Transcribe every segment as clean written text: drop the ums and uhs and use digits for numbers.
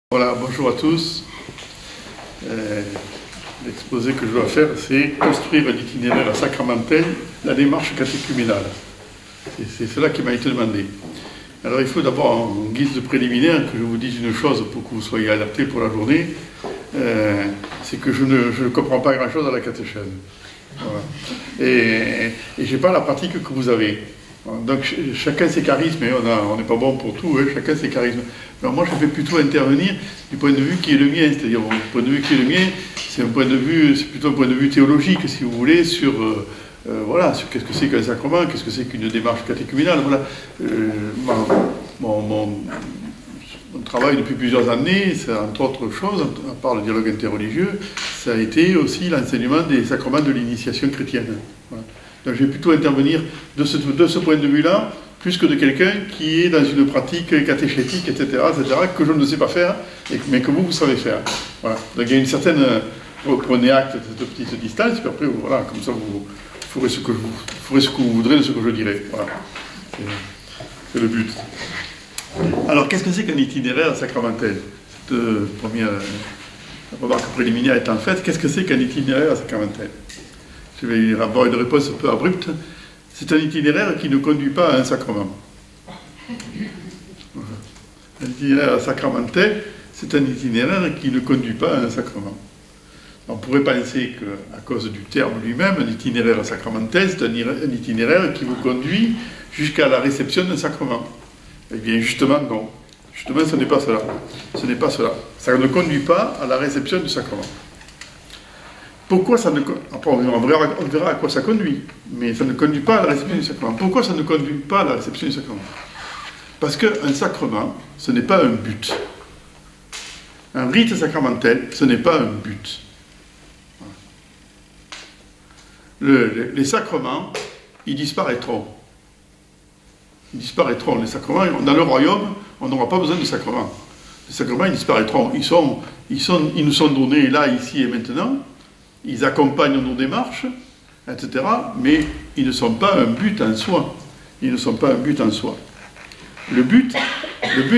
Voilà, bonjour à tous. L'exposé que je dois faire, c'est construire un itinéraire sacramentel, la démarche catéchuménale. C'est cela qui m'a été demandé. Alors il faut d'abord, en guise de préliminaire, que je vous dise une chose pour que vous soyez adaptés pour la journée, c'est que je ne comprends pas grand-chose à la catéchèse. Voilà. Et je n'ai pas la pratique que vous avez. Donc chacun ses charismes, et on n'est pas bon pour tout, hein, chacun ses charismes. Alors moi je vais plutôt intervenir du point de vue qui est le mien, c'est-à-dire le point de vue qui est le mien, c'est plutôt un point de vue théologique, si vous voulez, sur voilà, sur qu'est-ce que c'est qu'un sacrement, qu'est-ce que c'est qu'une démarche catéchuménale. Voilà. Mon travail depuis plusieurs années, entre autres choses, à part le dialogue interreligieux, ça a été aussi l'enseignement des sacrements de l'initiation chrétienne. Voilà. Donc je vais plutôt intervenir de ce point de vue-là, plus que de quelqu'un qui est dans une pratique catéchétique, etc., que je ne sais pas faire, mais que vous savez faire. Voilà. Donc il y a une certaine... Vous prenez acte de cette petite distance, puis après, voilà, comme ça, vous ferez ce que vous voudrez de ce que je dirai. Voilà. C'est le but. Alors, qu'est-ce que c'est qu'un itinéraire sacramentel? Cette première remarque préliminaire étant faite, qu'est-ce que c'est qu'un itinéraire sacramentel? Je vais avoir une réponse un peu abrupte. C'est un itinéraire qui ne conduit pas à un sacrement. Un itinéraire sacramentel, c'est un itinéraire qui ne conduit pas à un sacrement. On pourrait penser qu'à cause du terme lui-même, un itinéraire sacramentel, c'est un itinéraire qui vous conduit jusqu'à la réception d'un sacrement. Eh bien, justement, non. Justement, ce n'est pas cela. Ce n'est pas cela. Ça ne conduit pas à la réception du sacrement. Pourquoi ça ne... Après, on verra à quoi ça conduit, mais ça ne conduit pas à la réception du sacrement. Pourquoi ça ne conduit pas à la réception du sacrement? Parce qu'un sacrement, ce n'est pas un but. Un rite sacramentel, ce n'est pas un but. Les sacrements, ils disparaîtront. Ils disparaîtront, les sacrements. Dans le royaume, on n'aura pas besoin de sacrements. Les sacrements, ils disparaîtront. Ils nous sont donnés là, ici et maintenant. Ils accompagnent nos démarches, etc. Mais ils ne sont pas un but en soi. Ils ne sont pas un but en soi. Le but,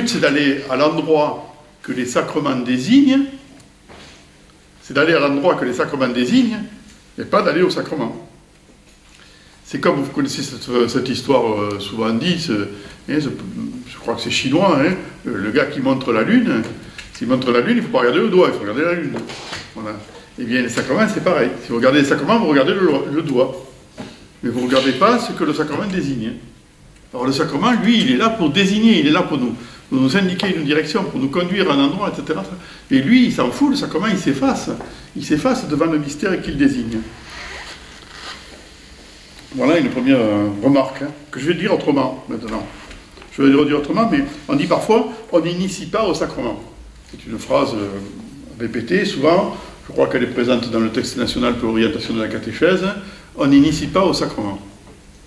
c'est d'aller à l'endroit que les sacrements désignent. C'est d'aller à l'endroit que les sacrements désignent, et pas d'aller au sacrement. C'est comme vous connaissez cette histoire souvent dite, je crois que c'est chinois, hein, le gars qui montre la lune, s'il montre la lune, il ne faut pas regarder le doigt, il faut regarder la lune. Voilà. Eh bien, les sacrements, c'est pareil. Si vous regardez les sacrements, vous regardez le doigt. Mais vous ne regardez pas ce que le sacrement désigne. Alors le sacrement, lui, il est là pour désigner, il est là pour nous indiquer une direction, pour nous conduire à un endroit, etc. Et lui, il s'en fout, le sacrement, il s'efface. Il s'efface devant le mystère qu'il désigne. Voilà une première remarque, hein, que je vais dire autrement, maintenant. Je vais le dire autrement, mais on dit parfois, on n'initie pas au sacrement. C'est une phrase répétée, souvent, je crois qu'elle est présente dans le texte national pour l'orientation de la catéchèse, on n'initie pas au sacrement.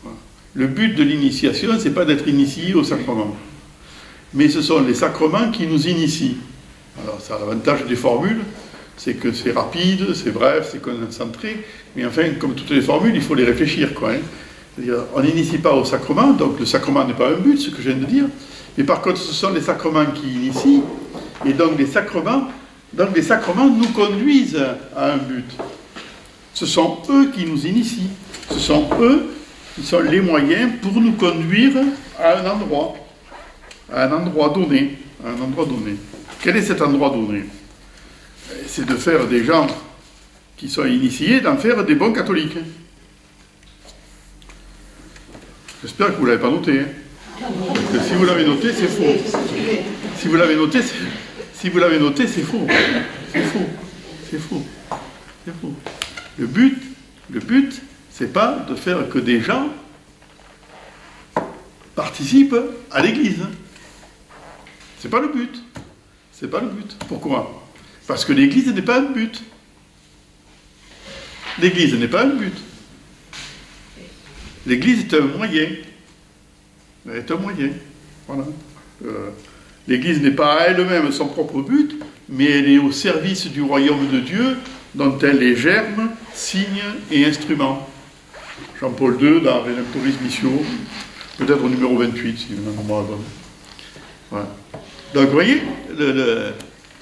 Voilà. Le but de l'initiation, ce n'est pas d'être initié au sacrement. Mais ce sont les sacrements qui nous initient. Alors, ça a l'avantage des formules, c'est que c'est rapide, c'est bref, c'est concentré, mais enfin, comme toutes les formules, il faut les réfléchir, quoi. Hein. C'est-à-dire, on n'initie pas au sacrement, donc le sacrement n'est pas un but, ce que je viens de dire, mais par contre, ce sont les sacrements qui initient, et donc les sacrements nous conduisent à un but. Ce sont eux qui nous initient, ce sont eux qui sont les moyens pour nous conduire à un endroit donné, Quel est cet endroit donné? C'est de faire des gens qui sont initiés, d'en faire des bons catholiques. J'espère que vous ne l'avez pas noté. Hein. Parce que si vous l'avez noté, c'est faux. Si vous l'avez noté, c'est faux. C'est faux. C'est faux. C'est faux. Le but, c'est pas de faire que des gens participent à l'Église. C'est pas le but. C'est pas le but. Pourquoi? Parce que l'Église n'est pas un but. L'Église n'est pas un but. L'Église est un moyen. Elle est un moyen. Voilà. L'Église n'est pas à elle-même son propre but, mais elle est au service du royaume de Dieu, dont elle est germe, signe et instrument. Jean-Paul II, dans Redemptoris Missio, peut-être au numéro 28, si je me mémoire bonne. Voilà. Donc, vous voyez,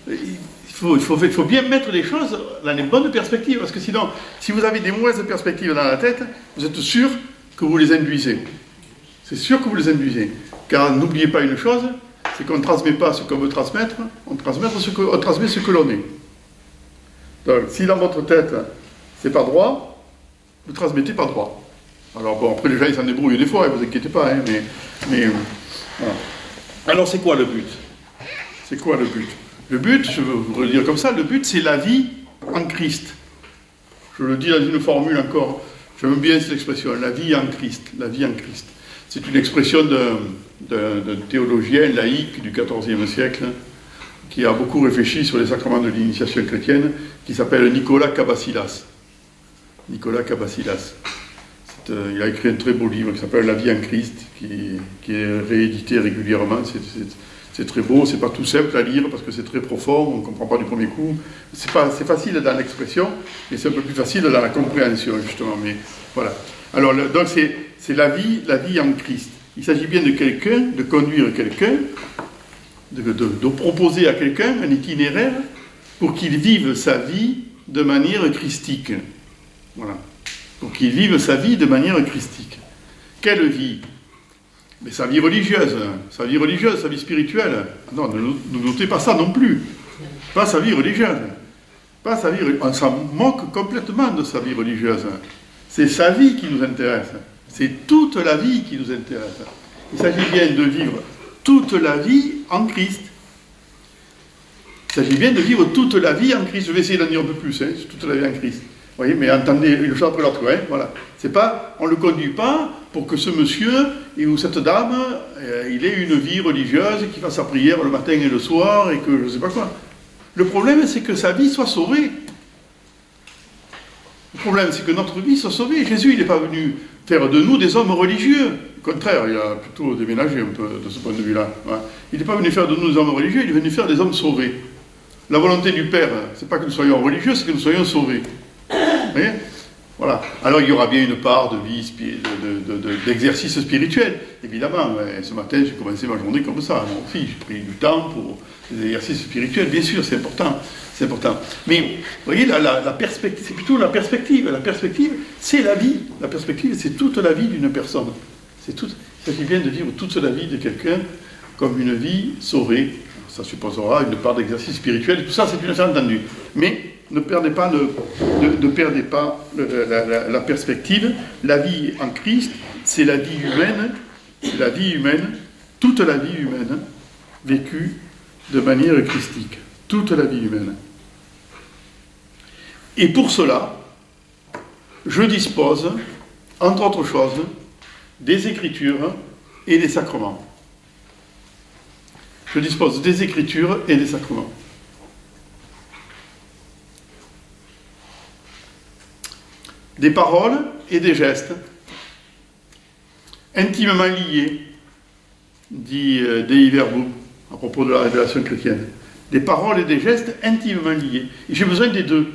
il faut bien mettre les choses dans les bonnes perspectives, parce que sinon, si vous avez des mauvaises perspectives dans la tête, vous êtes sûr que vous les induisez. C'est sûr que vous les induisez. Car n'oubliez pas une chose, c'est qu'on ne transmet pas ce qu'on veut transmettre, on transmet ce que l'on est. Donc, si dans votre tête, c'est pas droit, vous transmettez pas droit. Alors bon, après les gens ils s'en débrouillent des fois, ne vous inquiétez pas, hein, mais voilà. Alors c'est quoi le but? C'est quoi le but? Le but, je veux vous le dire comme ça, le but c'est la vie en Christ. Je le dis dans une formule encore, j'aime bien cette expression, la vie en Christ, la vie en Christ. C'est une expression d'un théologien laïque du XIVe siècle qui a beaucoup réfléchi sur les sacrements de l'initiation chrétienne, qui s'appelle Nicolas Cabasilas. Nicolas Cabasilas. Il a écrit un très beau livre qui s'appelle La vie en Christ, qui est réédité régulièrement. C'est très beau, c'est pas tout simple à lire parce que c'est très profond, on ne comprend pas du premier coup. C'est facile dans l'expression, mais c'est un peu plus facile dans la compréhension, justement. Mais voilà. Alors, donc c'est la vie en Christ. Il s'agit bien de quelqu'un, de conduire quelqu'un, de proposer à quelqu'un un itinéraire pour qu'il vive sa vie de manière christique. Voilà. Pour qu'il vive sa vie de manière christique. Quelle vie? Mais sa vie religieuse, sa vie spirituelle. Non, ne notez pas ça non plus. Pas sa vie religieuse. Pas sa vie, on s'en moque complètement de sa vie religieuse. C'est sa vie qui nous intéresse. C'est toute la vie qui nous intéresse. Il s'agit bien de vivre toute la vie en Christ. Il s'agit bien de vivre toute la vie en Christ. Je vais essayer d'en dire un peu plus, hein, toute la vie en Christ. Vous voyez, mais entendez une chose après l'autre, hein, voilà. C'est pas, on ne le conduit pas pour que ce monsieur ou cette dame, il ait une vie religieuse, qu'il fasse sa prière le matin et le soir, et que je ne sais pas quoi. Le problème, c'est que sa vie soit sauvée. Le problème, c'est que notre vie soit sauvée. Jésus, il n'est pas venu faire de nous des hommes religieux. Au contraire, il a plutôt déménagé un peu de ce point de vue-là. Ouais. Il n'est pas venu faire de nous des hommes religieux, il est venu faire des hommes sauvés. La volonté du Père, c'est pas que nous soyons religieux, c'est que nous soyons sauvés. Vous voyez? Voilà. Alors il y aura bien une part de vie, d'exercice spirituel, évidemment. Ce matin, j'ai commencé ma journée comme ça. Mon fils, j'ai pris du temps pour les exercices spirituels, bien sûr, c'est important. C'est important. Mais, vous voyez, la perspective, c'est plutôt la perspective. La perspective, c'est la vie. La perspective, c'est toute la vie d'une personne. Il s'agit bien de vivre toute la vie de quelqu'un comme une vie sauvée. Ça supposera une part d'exercice spirituel. Tout ça, c'est une affaire entendue. Mais ne perdez pas, la perspective. La vie en Christ, c'est la vie humaine. C'est la vie humaine, toute la vie humaine, vécue de manière christique. Toute la vie humaine. Et pour cela, je dispose, entre autres choses, des Écritures et des sacrements. Je dispose des Écritures et des sacrements. Des paroles et des gestes, intimement liés, dit Dei Verbum, à propos de la révélation chrétienne. Des paroles et des gestes intimement liés. Et j'ai besoin des deux.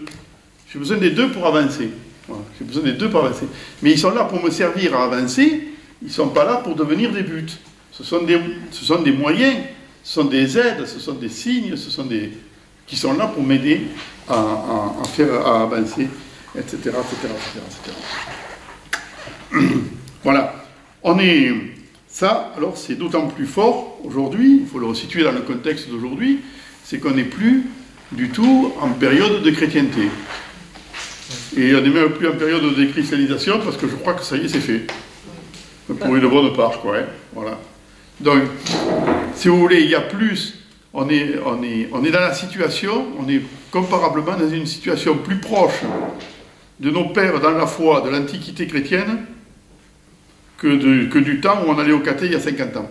J'ai besoin des deux pour avancer. Voilà, j'ai besoin des deux pour avancer. Mais ils sont là pour me servir à avancer, ils ne sont pas là pour devenir des buts. Ce sont des moyens, ce sont des aides, ce sont des signes, qui sont là pour m'aider à avancer, etc. Voilà. Ça, alors c'est d'autant plus fort aujourd'hui, il faut le resituer dans le contexte d'aujourd'hui, c'est qu'on n'est plus du tout en période de chrétienté. Et on n'est même plus en période de déchristianisation parce que je crois que ça y est, c'est fait. Pour une bonne part, quoi. Hein. Voilà. Donc, si vous voulez, il y a plus, on est dans la situation, on est comparablement dans une situation plus proche de nos pères dans la foi de l'Antiquité chrétienne que du temps où on allait au caté il y a 50 ans,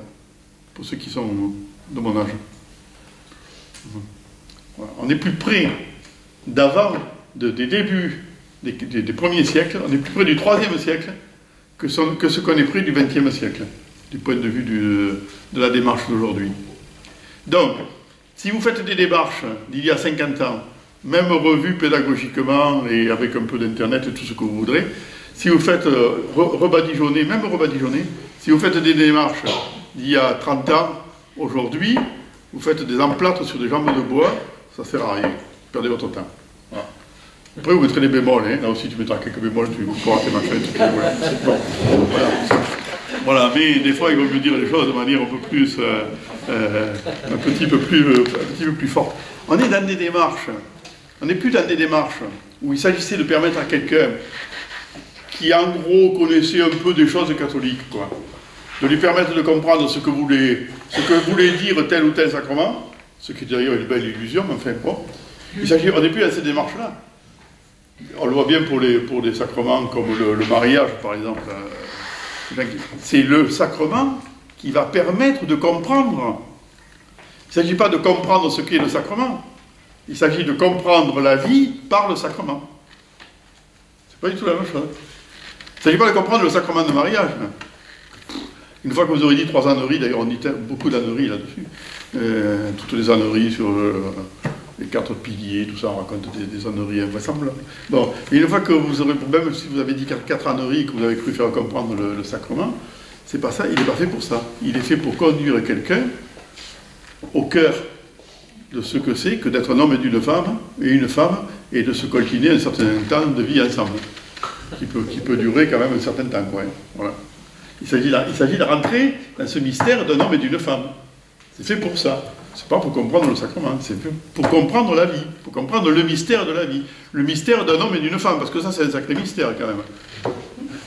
pour ceux qui sont de mon âge. Voilà. On est plus près d'avant, des débuts des premiers siècles, on est plus près du 3e siècle que ce qu'on est près du 20e siècle, du point de vue de la démarche d'aujourd'hui. Donc, si vous faites des démarches d'il y a 50 ans, même revues pédagogiquement et avec un peu d'internet et tout ce que vous voudrez, si vous faites rebadigeonner, si vous faites des démarches d'il y a 30 ans, aujourd'hui, vous faites des emplâtres sur des jambes de bois, ça sert à rien. Perdez votre temps. Voilà. Après, vous mettrez les bémols, hein. Là aussi, tu mettras quelques bémols, tu pourras tes machins, bon. Voilà, mais des fois, il vaut mieux dire les choses de manière un peu plus, un petit peu plus forte. On est dans des démarches, on n'est plus dans des démarches où il s'agissait de permettre à quelqu'un qui, en gros, connaissait un peu des choses catholiques, quoi, de lui permettre de comprendre ce que voulait dire tel ou tel sacrement, ce qui est d'ailleurs une belle illusion, mais enfin, bon. On n'est plus dans ces démarches-là. On le voit bien pour des sacrements comme le mariage, par exemple. C'est le sacrement qui va permettre de comprendre. Il ne s'agit pas de comprendre ce qu'est le sacrement. Il s'agit de comprendre la vie par le sacrement. C'est pas du tout la même chose. Il ne s'agit pas de comprendre le sacrement de mariage. Une fois que vous aurez dit 3 âneries, d'ailleurs on dit beaucoup d'âneries là-dessus, toutes les âneries sur les 4 piliers, tout ça, on raconte des âneries invraisemblables. Bon, et une fois que vous aurez, même si vous avez dit 4 âneries, que vous avez cru faire comprendre le sacrement, c'est pas ça, il n'est pas fait pour ça. Il est fait pour conduire quelqu'un au cœur de ce que c'est que d'être un homme et une femme, et de se coltiner un certain temps de vie ensemble, qui peut durer quand même un certain temps, quoi. Voilà. Il s'agit de rentrer dans ce mystère d'un homme et d'une femme. C'est fait pour ça. C'est pas pour comprendre le sacrement, c'est pour comprendre la vie, pour comprendre le mystère de la vie. Le mystère d'un homme et d'une femme, parce que ça c'est un sacré mystère quand même.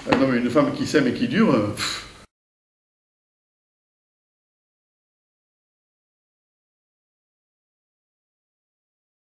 Un homme et une femme qui s'aiment et qui durent,